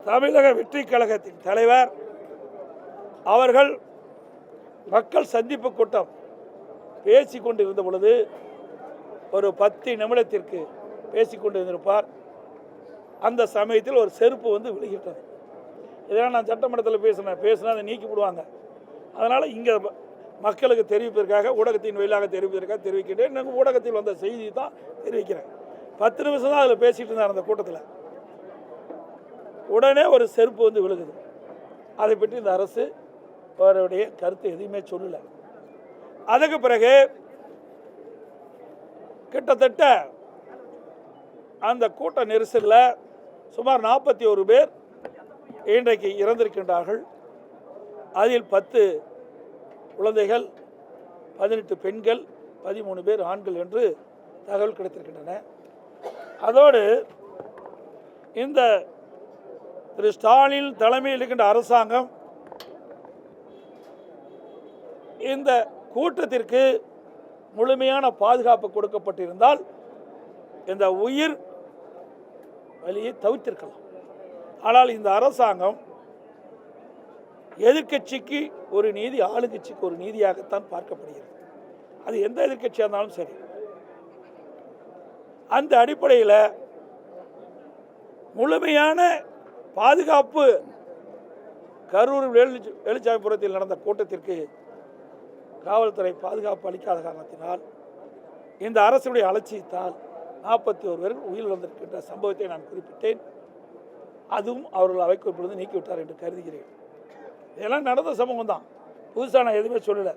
தமிழக வெற்றி கழகத்தின் தலைவர் அவர்கள் மக்கள் சந்திப்பு கூட்டம் பேசிக் கொண்டிருந்த பொழுது ஒரு 10 நிமிடத்திற்கு பேசிக்கொண்டிருந்திருப்பார். அந்த சமயத்தில் ஒரு செருப்பு வந்து விழுகிட்டது. இதெல்லாம் நான் சட்டமன்றத்தில் பேசினா அதை நீக்கி விடுவாங்க. அதனால் இங்கே மக்களுக்கு தெரிவிப்பதற்காக ஊடகத்தின் வழியாக தெரிவிப்பதற்காக தெரிவிக்கின்றேன். எனக்கு ஊடகத்தில் வந்த செய்தி தான் தெரிவிக்கிறேன். 10 நிமிஷம் தான் அதில் பேசிகிட்டு இருந்தார் அந்த கூட்டத்தில். உடனே ஒரு செருப்பு வந்து விழுகுது. அதை பற்றி இந்த அரசு அவருடைய கருத்து எதுவுமே சொல்லலை. அதுக்கு பிறகு கிட்டத்தட்ட அந்த கூட்ட நெரிசலில் சுமார் 41 பேர் இன்றைக்கு இறந்திருக்கின்றார்கள். அதில் 10 குழந்தைகள், 18 பெண்கள், 13 பேர் ஆண்கள் என்று தகவல் கிடைத்திருக்கின்றன. அதோடு இந்த திரு ஸ்டாலின் தலைமையில் இருக்கின்ற அரசாங்கம் இந்த கூட்டத்திற்கு முழுமையான பாதுகாப்பு கொடுக்கப்பட்டிருந்தால் இந்த உயிர் வலியை தவிர்த்திருக்கலாம். ஆனால் இந்த அரசாங்கம் எதிர்க்கட்சிக்கு ஒரு நீதி, ஆளுங்கட்சிக்கு ஒரு நீதியாகத்தான் பார்க்கப்படுகிறது. அது எந்த எதிர்க்கட்சியாக இருந்தாலும் சரி. அந்த அடிப்படையில் முழுமையான பாதுகாப்பு கரூர் வேலுச்சாமிபுரத்தில் நடந்த கூட்டத்திற்கு காவல்துறை பாதுகாப்பு அளிக்காத காரணத்தினால் இந்த அரசுடைய அலட்சியத்தால் 41 பேர் உயிரிழந்திருக்கின்ற சம்பவத்தை நான் குறிப்பிட்டேன். அதுவும் அவர்கள் அவைக்குறிப்பிலிருந்து நீக்கிவிட்டார் என்று கருதுகிறேன். இதெல்லாம் நடந்த சம்பவம் தான், புதுசாக நான் எதுவுமே சொல்லலை.